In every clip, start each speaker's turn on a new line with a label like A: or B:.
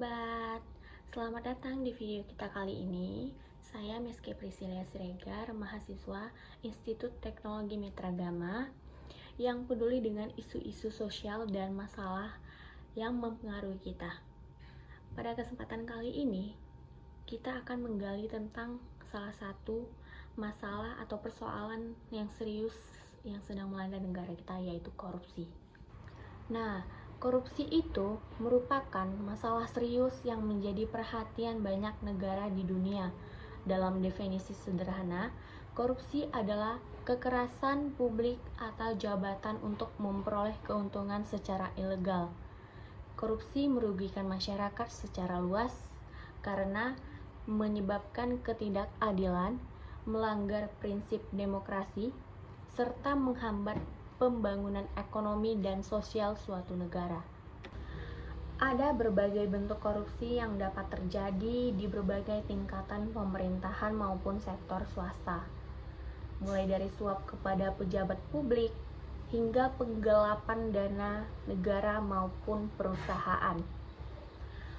A: sobat, selamat datang di video kita kali ini. Saya Meske Priscilia Siregar, mahasiswa Institut Teknologi Mitra Gama yang peduli dengan isu-isu sosial dan masalah yang mempengaruhi kita. Pada kesempatan kali ini, kita akan menggali tentang salah satu masalah atau persoalan yang serius yang sedang melanda negara kita, yaitu korupsi. Nah, korupsi itu merupakan masalah serius yang menjadi perhatian banyak negara di dunia. Dalam definisi sederhana, korupsi adalah kekerasan publik atau jabatan untuk memperoleh keuntungan secara ilegal. Korupsi merugikan masyarakat secara luas karena menyebabkan ketidakadilan, melanggar prinsip demokrasi, serta menghambat pembangunan ekonomi dan sosial suatu negara. Ada berbagai bentuk korupsi yang dapat terjadi di berbagai tingkatan pemerintahan maupun sektor swasta, mulai dari suap kepada pejabat publik hingga penggelapan dana negara maupun perusahaan.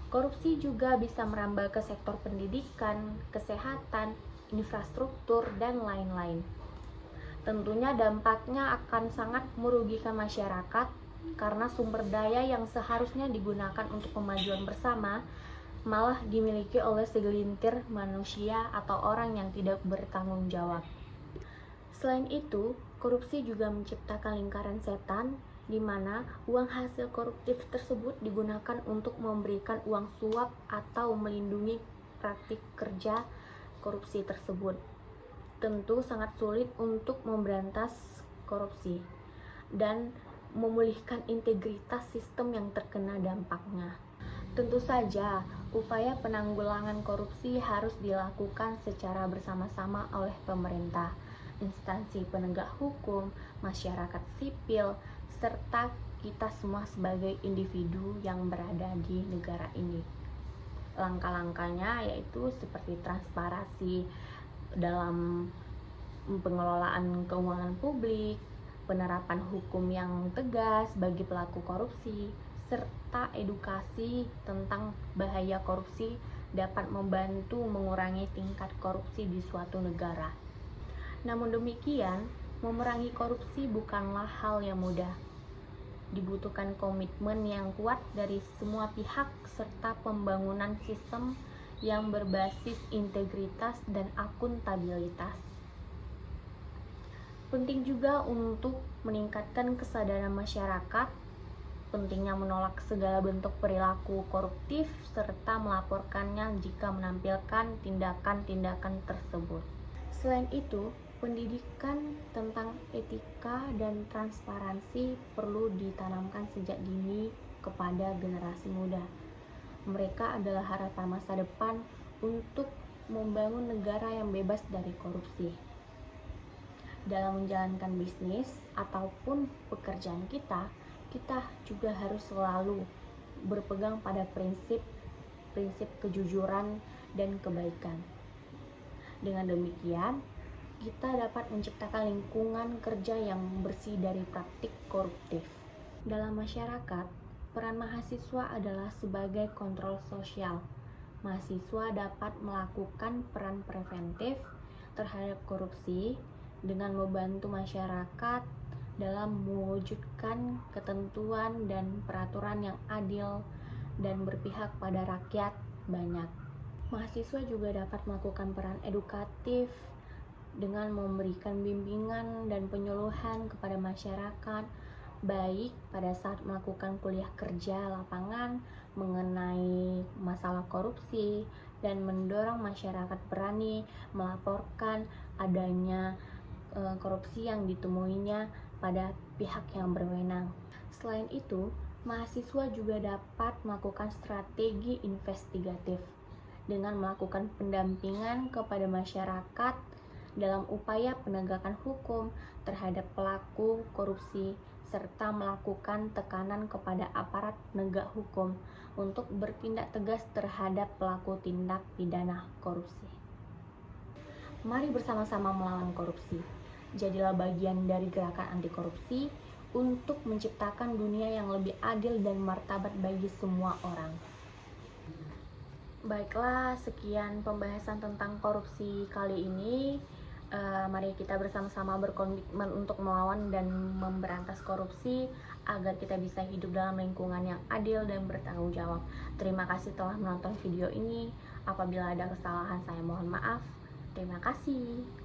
A: Korupsi juga bisa merambah ke sektor pendidikan, kesehatan, infrastruktur, dan lain-lain. Tentunya dampaknya akan sangat merugikan masyarakat karena sumber daya yang seharusnya digunakan untuk kemajuan bersama malah dimiliki oleh segelintir manusia atau orang yang tidak bertanggung jawab. Selain itu, korupsi juga menciptakan lingkaran setan di mana uang hasil koruptif tersebut digunakan untuk memberikan uang suap atau melindungi praktik kerja korupsi tersebut. Tentu sangat sulit untuk memberantas korupsi dan memulihkan integritas sistem yang terkena dampaknya. Tentu saja, upaya penanggulangan korupsi harus dilakukan secara bersama-sama oleh pemerintah, instansi penegak hukum, masyarakat sipil, serta kita semua sebagai individu yang berada di negara ini. Langkah-langkahnya yaitu seperti transparansi dalam pengelolaan keuangan publik, penerapan hukum yang tegas bagi pelaku korupsi, serta edukasi tentang bahaya korupsi dapat membantu mengurangi tingkat korupsi di suatu negara. Namun demikian, memerangi korupsi bukanlah hal yang mudah. Dibutuhkan komitmen yang kuat dari semua pihak serta pembangunan sistem yang berbasis integritas dan akuntabilitas. Penting juga untuk meningkatkan kesadaran masyarakat, pentingnya menolak segala bentuk perilaku koruptif serta melaporkannya jika menampilkan tindakan-tindakan tersebut. Selain itu, pendidikan tentang etika dan transparansi perlu ditanamkan sejak dini kepada generasi muda. Mereka adalah harapan masa depan untuk membangun negara yang bebas dari korupsi. Dalam menjalankan bisnis ataupun pekerjaan kita juga harus selalu berpegang pada prinsip kejujuran dan kebaikan. Dengan demikian, kita dapat menciptakan lingkungan kerja yang bersih dari praktik koruptif. Dalam masyarakat, peran mahasiswa adalah sebagai kontrol sosial. Mahasiswa dapat melakukan peran preventif terhadap korupsi dengan membantu masyarakat dalam mewujudkan ketentuan dan peraturan yang adil dan berpihak pada rakyat banyak. Mahasiswa juga dapat melakukan peran edukatif dengan memberikan bimbingan dan penyuluhan kepada masyarakat, baik pada saat melakukan kuliah kerja lapangan mengenai masalah korupsi dan mendorong masyarakat berani melaporkan adanya korupsi yang ditemuinya pada pihak yang berwenang. Selain itu, mahasiswa juga dapat melakukan strategi investigatif dengan melakukan pendampingan kepada masyarakat dalam upaya penegakan hukum terhadap pelaku korupsi serta melakukan tekanan kepada aparat penegak hukum untuk bertindak tegas terhadap pelaku tindak pidana korupsi. Mari bersama-sama melawan korupsi. Jadilah bagian dari gerakan anti korupsi untuk menciptakan dunia yang lebih adil dan martabat bagi semua orang. Baiklah, sekian pembahasan tentang korupsi kali ini. Mari kita bersama-sama berkomitmen untuk melawan dan memberantas korupsi agar kita bisa hidup dalam lingkungan yang adil dan bertanggung jawab. Terima kasih telah menonton video ini. Apabila ada kesalahan, saya mohon maaf. Terima kasih.